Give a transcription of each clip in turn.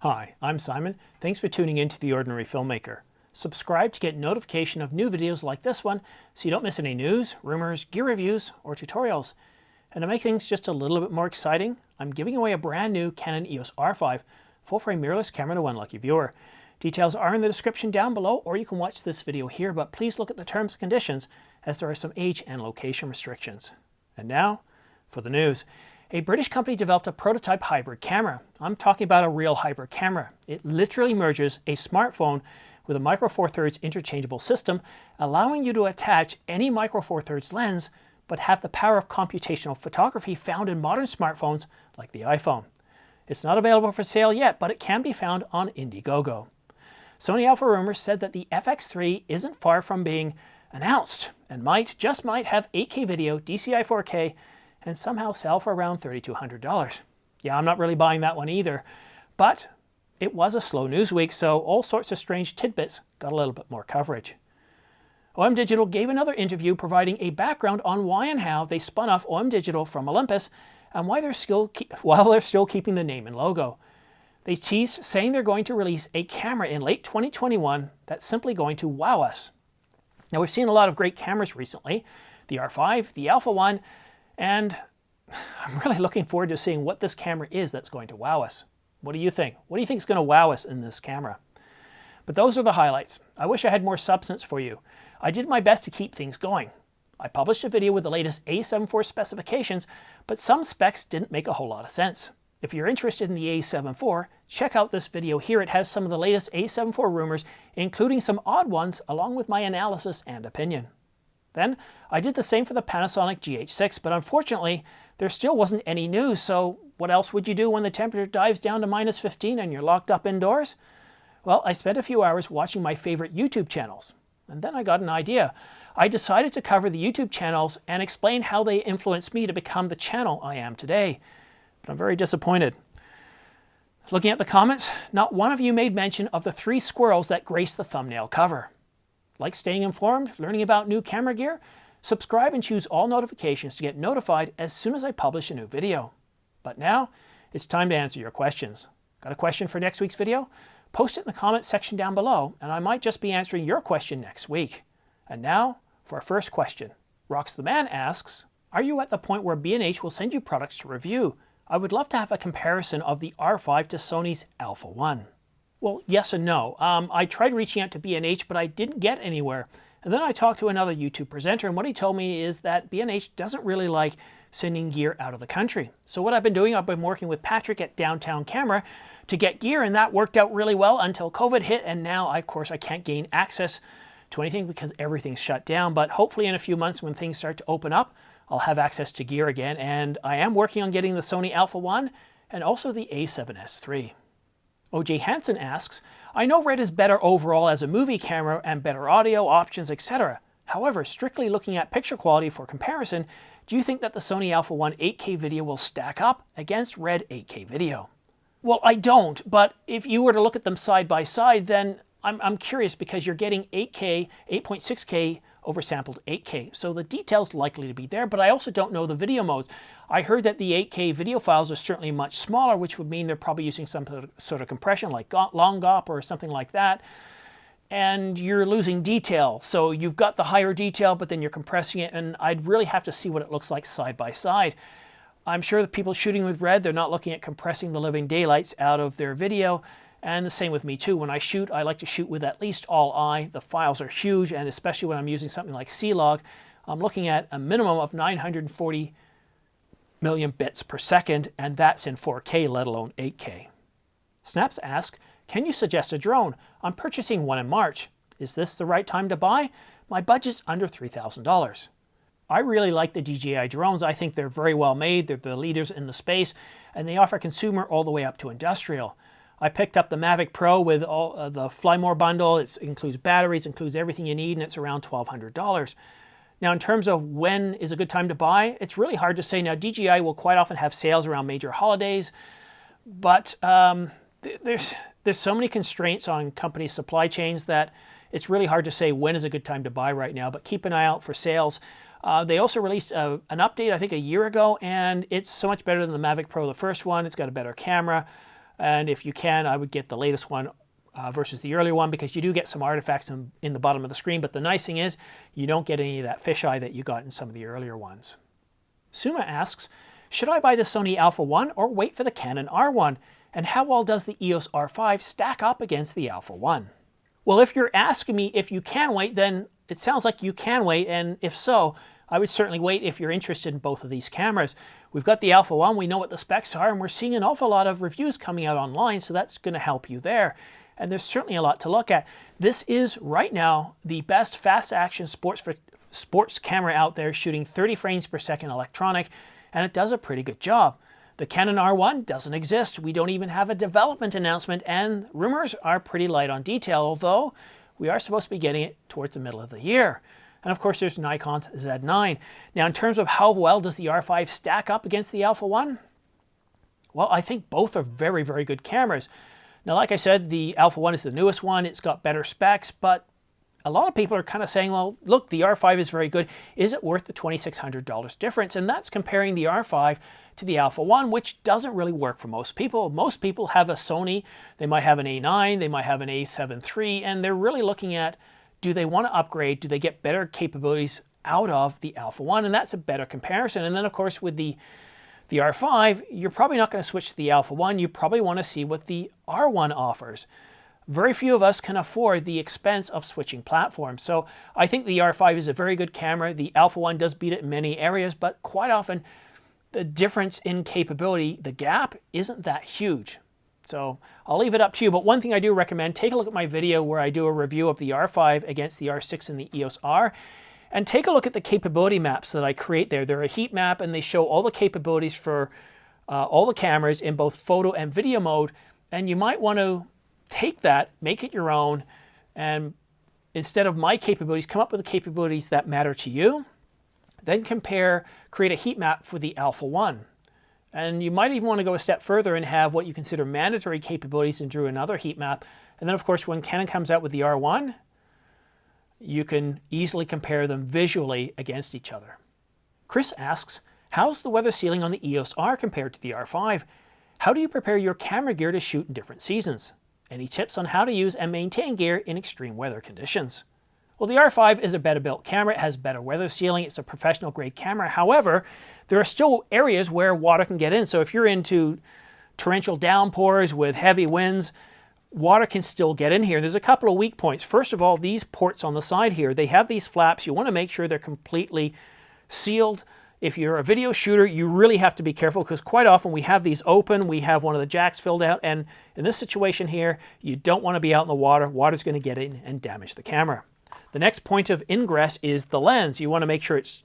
Hi, I'm Simon. Thanks for tuning in to The Ordinary Filmmaker. Subscribe to get notification of new videos like this one so you don't miss any news, rumors, gear reviews, or tutorials. And to make things just a little bit more exciting, I'm giving away a brand new Canon EOS R5 full-frame mirrorless camera to one lucky viewer. Details are in the description down below, or you can watch this video here, but please look at the terms and conditions as there are some age and location restrictions. And now, for the news. A British company developed a prototype hybrid camera. I'm talking about a real hybrid camera. It literally merges a smartphone with a micro four thirds interchangeable system, allowing you to attach any micro four thirds lens, but have the power of computational photography found in modern smartphones like the iPhone. It's not available for sale yet, but it can be found on Indiegogo. Sony Alpha Rumors said that the FX3 isn't far from being announced and just might have 8K video, DCI 4K, and somehow sell for around $3,200. Yeah, I'm not really buying that one either, but it was a slow news week, so all sorts of strange tidbits got a little bit more coverage. OM Digital gave another interview providing a background on why and how they spun off OM Digital from Olympus and why they're still keeping the name and logo. They teased saying they're going to release a camera in late 2021 that's simply going to wow us. Now, we've seen a lot of great cameras recently, the R5, the Alpha 1, and I'm really looking forward to seeing what this camera is that's going to wow us. What do you think? What do you think is going to wow us in this camera? But those are the highlights. I wish I had more substance for you. I did my best to keep things going. I published a video with the latest A7 IV specifications, but some specs didn't make a whole lot of sense. If you're interested in the A7 IV, check out this video here. It has some of the latest A7 IV rumors, including some odd ones, along with my analysis and opinion. Then, I did the same for the Panasonic GH6, but unfortunately, there still wasn't any news, so what else would you do when the temperature dives down to -15 and you're locked up indoors? Well, I spent a few hours watching my favorite YouTube channels, and then I got an idea. I decided to cover the YouTube channels and explain how they influenced me to become the channel I am today. But I'm very disappointed. Looking at the comments, not one of you made mention of the 3 squirrels that grace the thumbnail cover. Like staying informed, learning about new camera gear? Subscribe and choose all notifications to get notified as soon as I publish a new video. But now, it's time to answer your questions. Got a question for next week's video? Post it in the comments section down below, and I might just be answering your question next week. And now, for our first question. Rox the Man asks, are you at the point where B&H will send you products to review? I would love to have a comparison of the R5 to Sony's Alpha 1. Well, yes and no. I tried reaching out to B&H, but I didn't get anywhere. And then I talked to another YouTube presenter, and what he told me is that B&H doesn't really like sending gear out of the country. So what I've been doing, I've been working with Patrick at Downtown Camera to get gear, and that worked out really well until COVID hit, and now, of course, I can't gain access to anything because everything's shut down. But hopefully in a few months when things start to open up, I'll have access to gear again, and I am working on getting the Sony Alpha 1 and also the A7S III. OJ Hansen asks, I know Red is better overall as a movie camera and better audio options, etc. However, strictly looking at picture quality for comparison, do you think that the Sony Alpha 1 8K video will stack up against Red 8K video? Well, I don't, but if you were to look at them side by side, then I'm curious because you're getting 8K, 8.6K oversampled 8K, so the detail's likely to be there, but I also don't know the video modes. I heard that the 8K video files are certainly much smaller, which would mean they're probably using some sort of compression like long GOP or something like that, and you're losing detail. So you've got the higher detail, but then you're compressing it, and I'd really have to see what it looks like side by side. I'm sure the people shooting with Red, they're not looking at compressing the living daylights out of their video, and the same with me too. When I shoot, I like to shoot with at least all I. The files are huge, and especially when I'm using something like C-Log, I'm looking at a minimum of 940 million bits per second, and that's in 4K, let alone 8K. Snaps ask, can you suggest a drone? I'm purchasing one in March. Is this the right time to buy? My budget's under $3,000. I really like the DJI drones. I think they're very well made. They're the leaders in the space, and they offer consumer all the way up to industrial. I picked up the Mavic Pro with all the Fly More bundle. It includes batteries, includes everything you need, and it's around $1,200. Now, in terms of when is a good time to buy, it's really hard to say. Now, DJI will quite often have sales around major holidays, but there's so many constraints on company supply chains that it's really hard to say when is a good time to buy right now, but keep an eye out for sales. They also released an update, I think, a year ago, and it's so much better than the Mavic Pro, the first one. It's got a better camera. And if you can, I would get the latest one versus the earlier one, because you do get some artifacts in the bottom of the screen. But the nice thing is you don't get any of that fisheye that you got in some of the earlier ones. Suma asks, should I buy the Sony Alpha 1 or wait for the Canon R1? And how well does the EOS R5 stack up against the Alpha 1? Well, if you're asking me if you can wait, then it sounds like you can wait. And if so, I would certainly wait if you're interested in both of these cameras. We've got the Alpha 1, we know what the specs are, and we're seeing an awful lot of reviews coming out online, so that's going to help you there. And there's certainly a lot to look at. This is, right now, the best fast-action sports camera out there, shooting 30 frames per second electronic, and it does a pretty good job. The Canon R1 doesn't exist. We don't even have a development announcement, and rumors are pretty light on detail, although we are supposed to be getting it towards the middle of the year. And of course, there's Nikon's Z9. Now, in terms of how well does the R5 stack up against the Alpha 1? Well, I think both are very, very good cameras. Now, like I said, the Alpha 1 is the newest one. It's got better specs, but a lot of people are kind of saying, well, look, the R5 is very good. Is it worth the $2,600 difference? And that's comparing the R5 to the Alpha 1, which doesn't really work for most people. Most people have a Sony. They might have an A9, they might have an A7 III, and they're really looking at, do they want to upgrade? Do they get better capabilities out of the Alpha 1? And that's a better comparison. And then, of course, with the R5, you're probably not going to switch to the Alpha 1. You probably want to see what the R1 offers. Very few of us can afford the expense of switching platforms. So I think the R5 is a very good camera. The Alpha 1 does beat it in many areas, but quite often the difference in capability, the gap, isn't that huge. So I'll leave it up to you. But one thing I do recommend, take a look at my video where I do a review of the R5 against the R6 and the EOS R. And take a look at the capability maps that I create there. They're a heat map, and they show all the capabilities for all the cameras in both photo and video mode. And you might want to take that, make it your own, and instead of my capabilities, come up with the capabilities that matter to you. Then create a heat map for the Alpha 1. And you might even want to go a step further and have what you consider mandatory capabilities and drew another heat map. And then, of course, when Canon comes out with the R1, you can easily compare them visually against each other. Chris asks, how's the weather sealing on the EOS R compared to the R5? How do you prepare your camera gear to shoot in different seasons? Any tips on how to use and maintain gear in extreme weather conditions? Well, the R5 is a better built camera. It has better weather sealing. It's a professional grade camera. However, there are still areas where water can get in. So if you're into torrential downpours with heavy winds, water can still get in here. There's a couple of weak points. First of all, these ports on the side here, they have these flaps. You want to make sure they're completely sealed. If you're a video shooter, you really have to be careful, because quite often we have these open, we have one of the jacks filled out, and in this situation here, you don't want to be out in the water. Water's going to get in and damage the camera. The next point of ingress is the lens. You want to make sure it's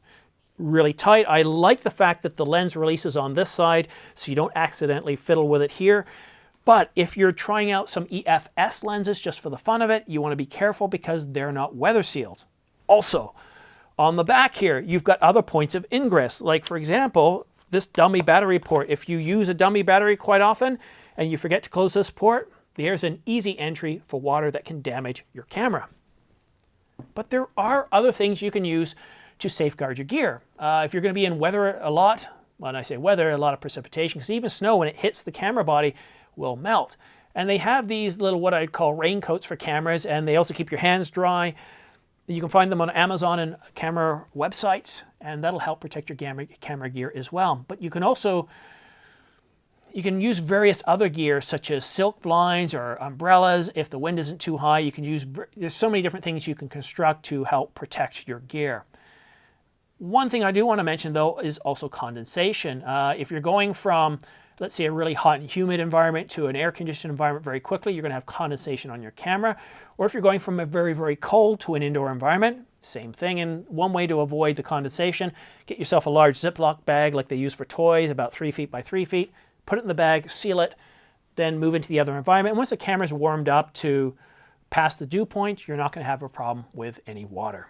really tight. I like the fact that the lens releases on this side, so you don't accidentally fiddle with it here. But if you're trying out some EFS lenses just for the fun of it, you want to be careful because they're not weather sealed. Also, on the back here, you've got other points of ingress. Like, for example, this dummy battery port. If you use a dummy battery quite often and you forget to close this port, there's an easy entry for water that can damage your camera. But there are other things you can use to safeguard your gear. If you're going to be in weather a lot, when I say weather, a lot of precipitation, because even snow, when it hits the camera body, will melt. And they have these little, what I'd call raincoats for cameras, and they also keep your hands dry. You can find them on Amazon and camera websites, and that'll help protect your camera gear as well. But you can also, you can use various other gear, such as silk blinds or umbrellas. If the wind isn't too high, you can use, there's so many different things you can construct to help protect your gear. One thing I do want to mention, though, is also condensation. If you're going from, let's say, a really hot and humid environment to an air-conditioned environment very quickly, you're going to have condensation on your camera. Or if you're going from a very, very cold to an indoor environment, same thing. And one way to avoid the condensation, get yourself a large Ziploc bag like they use for toys, about 3 feet by 3 feet, put it in the bag, seal it, then move into the other environment. And once the camera's warmed up to past the dew point, you're not going to have a problem with any water.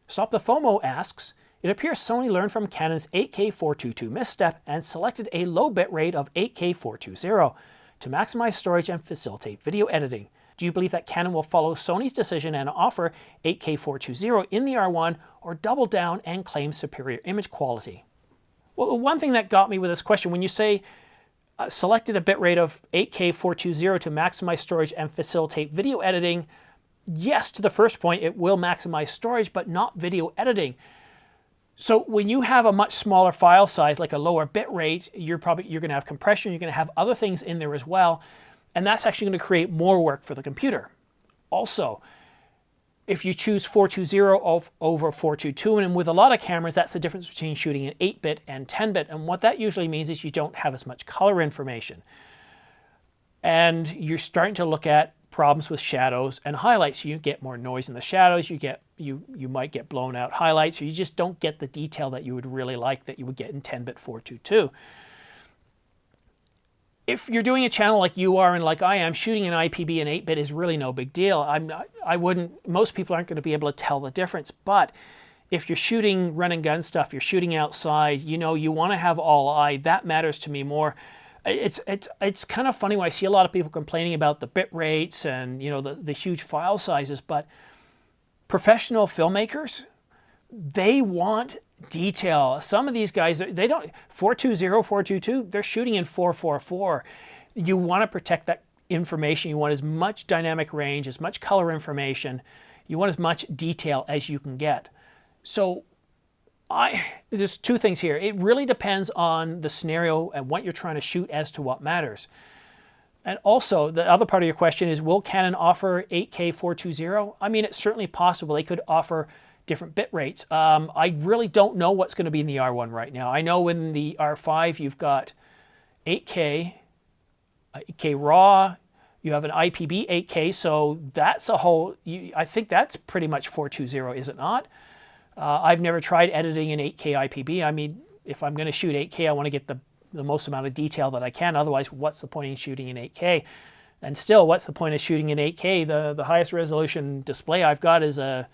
Stop the FOMO asks, it appears Sony learned from Canon's 8K422 misstep and selected a low bitrate of 8K420 to maximize storage and facilitate video editing. Do you believe that Canon will follow Sony's decision and offer 8K420 in the R1, or double down and claim superior image quality? Well, one thing that got me with this question, when you say Selected a bitrate of 8K 420 to maximize storage and facilitate video editing. Yes, to the first point, it will maximize storage, but not video editing. So when you have a much smaller file size, like a lower bit rate, you're going to have compression, you're going to have other things in there as well, and that's actually going to create more work for the computer. Also, if you choose 420 over 422, and with a lot of cameras, that's the difference between shooting in 8-bit and 10-bit, and what that usually means is you don't have as much color information. And you're starting to look at problems with shadows and highlights. You get more noise in the shadows, you might get blown out highlights, or you just don't get the detail that you would really like that you would get in 10-bit 422. If you're doing a channel like you are and like I am, shooting an IPB in 8-bit is really no big deal. Most people aren't going to be able to tell the difference, but if you're shooting run and gun stuff, you're shooting outside, you want to have all eye, that matters to me more. It's kind of funny when I see a lot of people complaining about the bit rates and the huge file sizes, but professional filmmakers, they want detail. Some of these guys, they don't 420, 422, they're shooting in 444. You want to protect that information. You want as much dynamic range, as much color information. You want as much detail as you can get. So there's two things here. It really depends on the scenario and what you're trying to shoot as to what matters. And also, the other part of your question is, will Canon offer 8K 420? I mean, it's certainly possible. They could offer different bit rates. I really don't know what's going to be in the R1 right now. I know in the R5 you've got 8K, 8K RAW, you have an IPB 8K, so that's a whole, I think that's pretty much 420, is it not? I've never tried editing in 8K IPB. I mean, if I'm going to shoot 8K, I want to get the most amount of detail that I can. Otherwise, what's the point in shooting in 8K? And still, what's the point of shooting in 8K? The highest resolution display I've got is a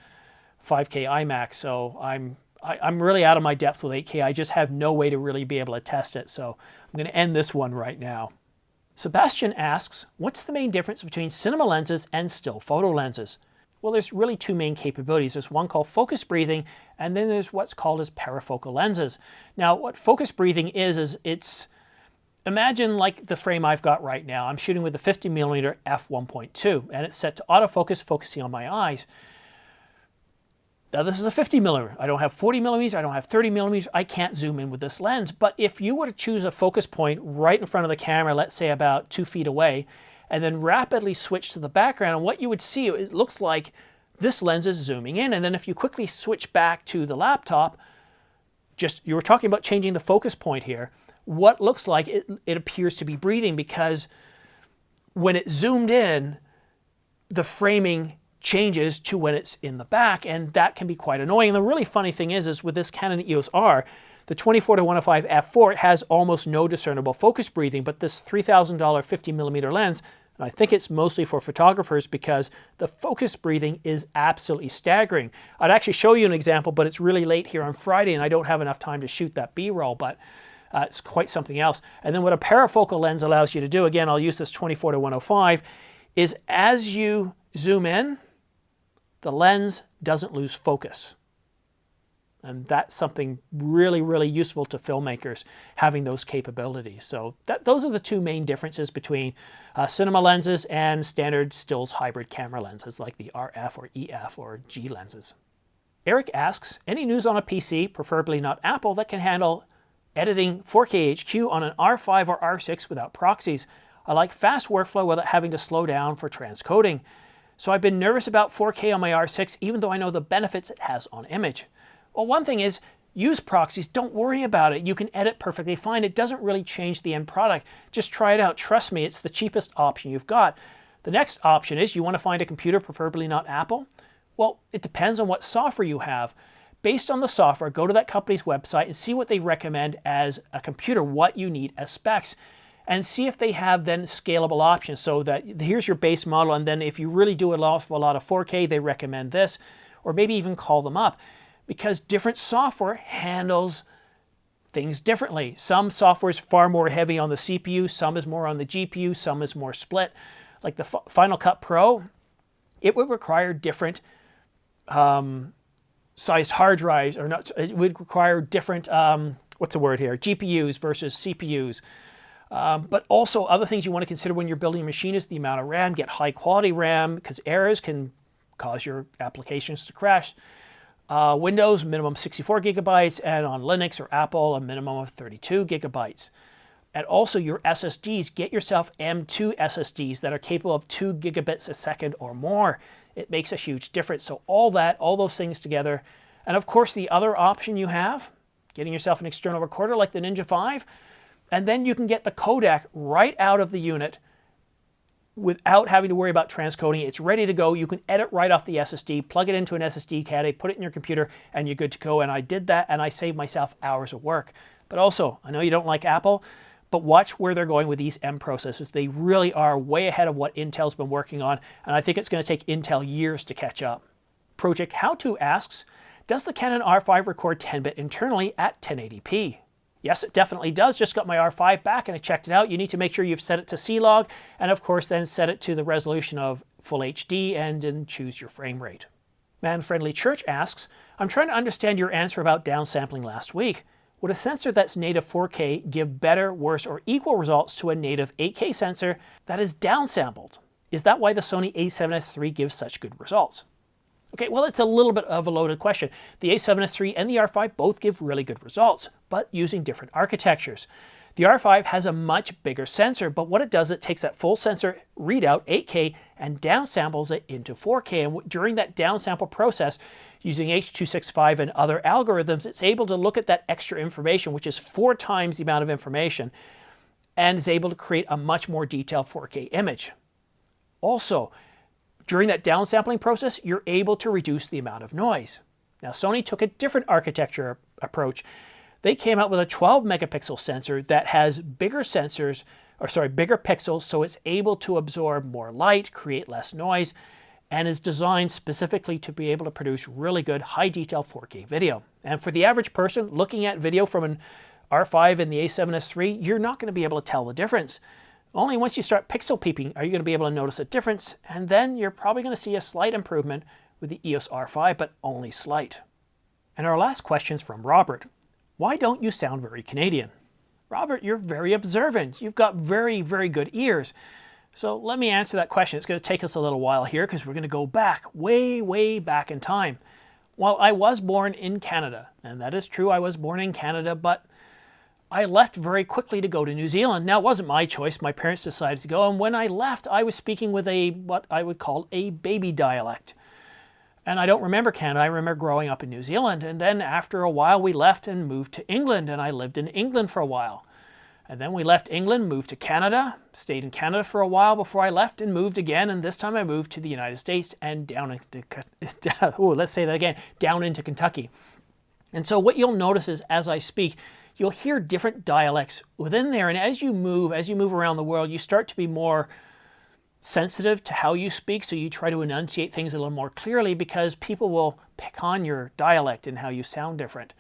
5K IMAX, so I'm really out of my depth with 8K. I just have no way to really be able to test it, so I'm going to end this one right now. Sebastian asks, what's the main difference between cinema lenses and still photo lenses? Well, there's really two main capabilities. There's one called focus breathing, and then there's what's called as parafocal lenses. Now, what focus breathing is it's, imagine like the frame I've got right now. I'm shooting with a 50mm f1.2, and it's set to autofocus, focusing on my eyes. Now, this is a 50mm. I don't have 40mm, I don't have 30mm. I can't zoom in with this lens. But if you were to choose a focus point right in front of the camera, let's say about 2 feet away, and then rapidly switch to the background, and what you would see, it looks like this lens is zooming in. And then if you quickly switch back to the laptop, you were talking about changing the focus point here, what looks like it appears to be breathing, because when it zoomed in, the framing changes to when it's in the back, and that can be quite annoying. And the really funny thing is with this Canon EOS R, the 24-105 f4, it has almost no discernible focus breathing, but this $3,000 50mm lens, and I think it's mostly for photographers because the focus breathing is absolutely staggering. I'd actually show you an example, but it's really late here on Friday and I don't have enough time to shoot that B-roll, but it's quite something else. And then what a parafocal lens allows you to do, again, I'll use this 24-105, is as you zoom in, the lens doesn't lose focus. And that's something really, really useful to filmmakers, having those capabilities. So those are the two main differences between cinema lenses and standard stills hybrid camera lenses like the RF or EF or G lenses. Eric asks, any news on a PC, preferably not Apple, that can handle editing 4K HQ on an R5 or R6 without proxies? I like fast workflow without having to slow down for transcoding. So I've been nervous about 4K on my R6, even though I know the benefits it has on image. Well, one thing is, use proxies. Don't worry about it. You can edit perfectly fine. It doesn't really change the end product. Just try it out. Trust me, it's the cheapest option you've got. The next option is you want to find a computer, preferably not Apple. Well, it depends on what software you have. Based on the software, go to that company's website and see what they recommend as a computer, what you need as specs, and see if they have then scalable options. So that here's your base model, and then if you really do a lot of 4K, they recommend this, or maybe even call them up. Because different software handles things differently. Some software is far more heavy on the CPU, some is more on the GPU, some is more split. Like the Final Cut Pro, it would require different sized hard drives, or not, it would require different, what's the word here, GPUs versus CPUs. But also other things you want to consider when you're building a machine is the amount of RAM. Get high quality RAM because errors can cause your applications to crash. Windows, minimum 64 gigabytes, and on Linux or Apple, a minimum of 32 gigabytes. And also your SSDs, get yourself M2 SSDs that are capable of 2 gigabits a second or more. It makes a huge difference. So all those things together. And of course, the other option you have, getting yourself an external recorder like the Ninja 5, and then you can get the codec right out of the unit without having to worry about transcoding. It's ready to go. You can edit right off the SSD, plug it into an SSD caddy, put it in your computer, and you're good to go. And I did that, and I saved myself hours of work. But also, I know you don't like Apple, but watch where they're going with these M processors. They really are way ahead of what Intel's been working on, and I think it's going to take Intel years to catch up. Project How To asks, does the Canon R5 record 10-bit internally at 1080p? Yes, it definitely does. Just got my R5 back and I checked it out. You need to make sure you've set it to C-Log, and of course then set it to the resolution of Full HD and then choose your frame rate. Man-Friendly Church asks, I'm trying to understand your answer about downsampling last week. Would a sensor that's native 4K give better, worse, or equal results to a native 8K sensor that is downsampled? Is that why the Sony a7S III gives such good results? Okay, well, it's a little bit of a loaded question. The a7S III and the R5 both give really good results, but using different architectures. The R5 has a much bigger sensor, but what it does, it takes that full sensor readout, 8K, and downsamples it into 4K. And during that downsample process, using H.265 and other algorithms, it's able to look at that extra information, which is 4 times the amount of information, and is able to create a much more detailed 4K image. Also, during that downsampling process, you're able to reduce the amount of noise. Now, Sony took a different architecture approach. They came out with a 12 megapixel sensor that has bigger pixels, so it's able to absorb more light, create less noise, and is designed specifically to be able to produce really good high detail 4K video. And for the average person looking at video from an R5 and the a7S III, you're not going to be able to tell the difference. Only once you start pixel peeping are you going to be able to notice a difference, and then you're probably going to see a slight improvement with the EOS R5, but only slight. And our last question is from Robert. Why don't you sound very Canadian? Robert, you're very observant. You've got very, very good ears. So let me answer that question. It's going to take us a little while here because we're going to go back, way, way back in time. Well, I was born in Canada, and that is true. I was born in Canada, but I left very quickly to go to New Zealand. Now, it wasn't my choice. My parents decided to go, and when I left, I was speaking with what I would call a baby dialect. And I don't remember Canada. I remember growing up in New Zealand, and then after a while, we left and moved to England, and I lived in England for a while. And then we left England, moved to Canada, stayed in Canada for a while before I left and moved again, and this time I moved to the United States and down into, let's say that again, down into Kentucky. And so what you'll notice is as I speak, you'll hear different dialects within there, and as you move around the world, you start to be more sensitive to how you speak, so you try to enunciate things a little more clearly because people will pick on your dialect and how you sound different.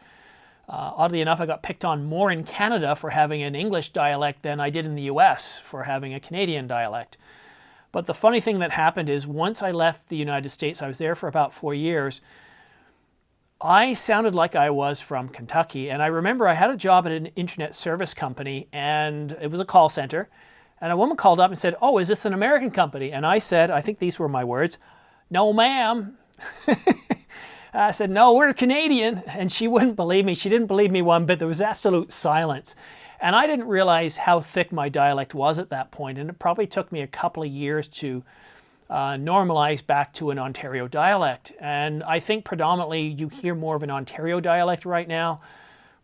Oddly enough, I got picked on more in Canada for having an English dialect than I did in the US for having a Canadian dialect. But the funny thing that happened is once I left the United States, I was there for about 4 years, I sounded like I was from Kentucky. And I remember I had a job at an internet service company, and it was a call center. And a woman called up and said, "Oh, is this an American company?" And I said, I think these were my words, "No, ma'am." I said, "No, we're Canadian." And she wouldn't believe me. She didn't believe me one bit. There was absolute silence. And I didn't realize how thick my dialect was at that point. And it probably took me a couple of years to normalize back to an Ontario dialect. And I think predominantly you hear more of an Ontario dialect right now.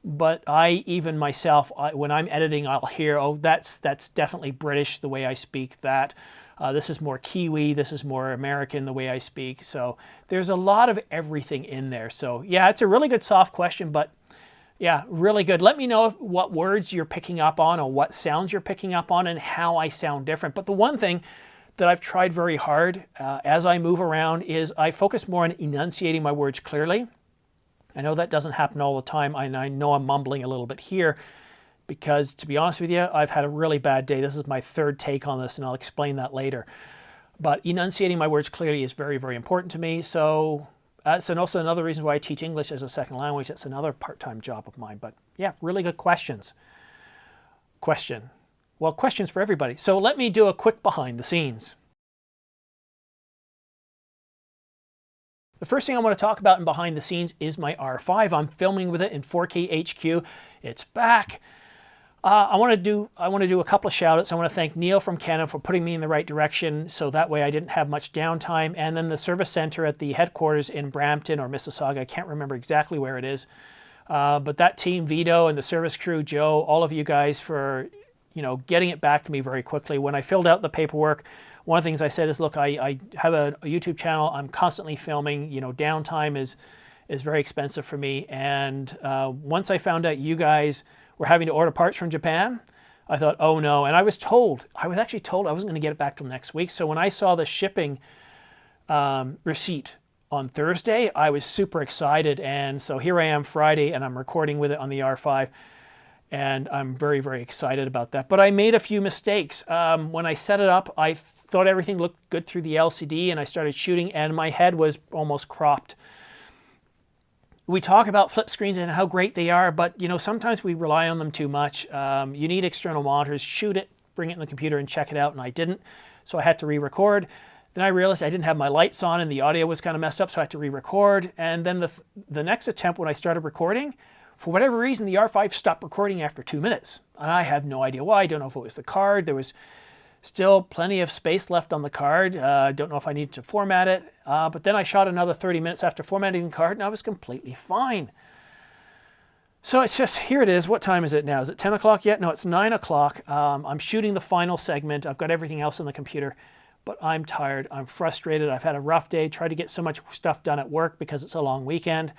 But even myself, when I'm editing, I'll hear, oh, that's definitely British, the way I speak that. This is more Kiwi, this is more American, the way I speak. So there's a lot of everything in there. So yeah, it's a really good soft question, but yeah, really good. Let me know what words you're picking up on or what sounds you're picking up on and how I sound different. But the one thing that I've tried very hard as I move around is I focus more on enunciating my words clearly. I know that doesn't happen all the time, and I know I'm mumbling a little bit here because, to be honest with you, I've had a really bad day. This is my third take on this, and I'll explain that later. But enunciating my words clearly is very, very important to me. So that's also another reason why I teach English as a second language. That's another part-time job of mine. But yeah, really good questions. Question. well, questions for everybody. So let me do a quick behind the scenes. The first thing I want to talk about in behind the scenes is my R5. I'm filming with it in 4K HQ. It's back. I want to do a couple of shout outs. I want to thank Neil from Canon for putting me in the right direction, so that way I didn't have much downtime. And then the service center at the headquarters in Brampton or Mississauga, I can't remember exactly where it is. But that team, Vito and the service crew, Joe, all of you guys for getting it back to me very quickly. When I filled out the paperwork, one of the things I said is, look, I have a YouTube channel. I'm constantly filming. Downtime is very expensive for me. And once I found out you guys were having to order parts from Japan, I thought, oh no. And I was actually told I wasn't going to get it back till next week. So when I saw the shipping receipt on Thursday, I was super excited. And so here I am Friday, and I'm recording with it on the R5. And I'm very, very excited about that. But I made a few mistakes. When I set it up, I thought everything looked good through the LCD, and I started shooting, and my head was almost cropped. We talk about flip screens and how great they are, but sometimes we rely on them too much. You need external monitors. Shoot it, bring it in the computer, and check it out, and I didn't. So I had to re-record. Then I realized I didn't have my lights on, and the audio was kind of messed up, so I had to re-record. And then the next attempt when I started recording, for whatever reason, the R5 stopped recording after 2 minutes. And I have no idea why. I don't know if it was the card. There was still plenty of space left on the card. I don't know if I needed to format it. But then I shot another 30 minutes after formatting the card, and I was completely fine. So it's just, here it is. What time is it now? Is it 10 o'clock yet? No, it's 9 o'clock. I'm shooting the final segment. I've got everything else on the computer. But I'm tired. I'm frustrated. I've had a rough day. Tried to get so much stuff done at work because it's a long weekend.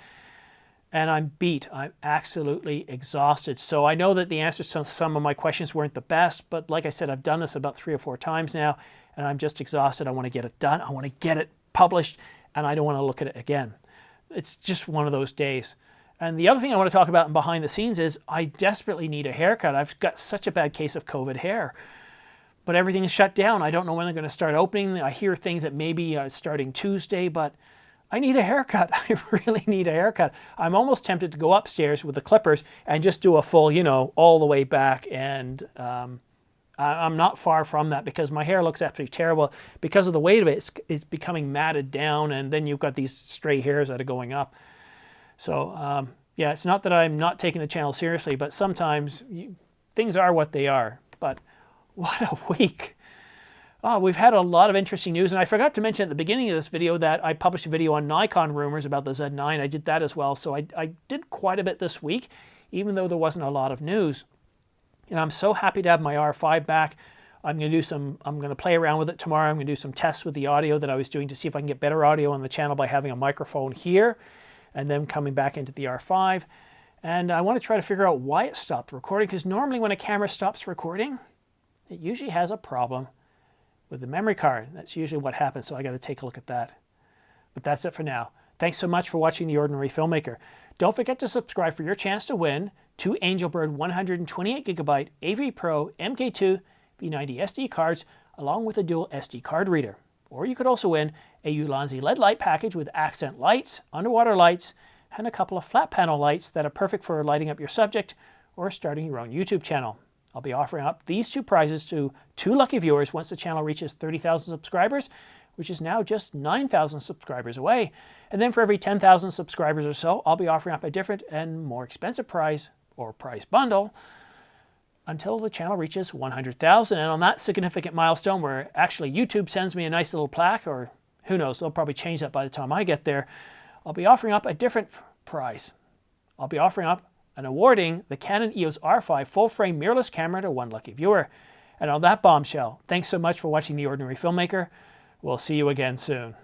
And I'm beat. I'm absolutely exhausted. So I know that the answers to some of my questions weren't the best, but like I said, I've done this about 3 or 4 times now, and I'm just exhausted. I want to get it done. I want to get it published, and I don't want to look at it again. It's just one of those days. And the other thing I want to talk about in behind the scenes is I desperately need a haircut. I've got such a bad case of COVID hair, but everything is shut down. I don't know when they're going to start opening. I hear things that maybe starting Tuesday, but I need a haircut. I really need a haircut. I'm almost tempted to go upstairs with the clippers and just do a full, all the way back. And I'm not far from that because my hair looks absolutely terrible. Because of the weight of it, it's becoming matted down, and then you've got these stray hairs that are going up. So, yeah, it's not that I'm not taking the channel seriously, but sometimes things are what they are. But what a week. We've had a lot of interesting news, and I forgot to mention at the beginning of this video that I published a video on Nikon rumors about the Z9. I did that as well, so I did quite a bit this week, even though there wasn't a lot of news. And I'm so happy to have my R5 back. I'm going to play around with it tomorrow. I'm going to do some tests with the audio that I was doing to see if I can get better audio on the channel by having a microphone here, and then coming back into the R5. And I want to try to figure out why it stopped recording, because normally when a camera stops recording, it usually has a problem with the memory card. That's usually what happens, so I got to take a look at that. But that's it for now. Thanks so much for watching The Ordinary Filmmaker. Don't forget to subscribe for your chance to win 2 Angelbird 128GB AV Pro MK2 V90 SD cards along with a dual SD card reader. Or you could also win a Ulanzi LED light package with accent lights, underwater lights, and a couple of flat panel lights that are perfect for lighting up your subject or starting your own YouTube channel. I'll be offering up these 2 prizes to 2 lucky viewers once the channel reaches 30,000 subscribers, which is now just 9,000 subscribers away. And then for every 10,000 subscribers or so, I'll be offering up a different and more expensive prize or prize bundle until the channel reaches 100,000. And on that significant milestone where actually YouTube sends me a nice little plaque, or who knows, they'll probably change that by the time I get there, I'll be offering up a different prize. I'll be offering up and awarding the Canon EOS R5 full-frame mirrorless camera to 1 lucky viewer. And on that bombshell, thanks so much for watching The Ordinary Filmmaker. We'll see you again soon.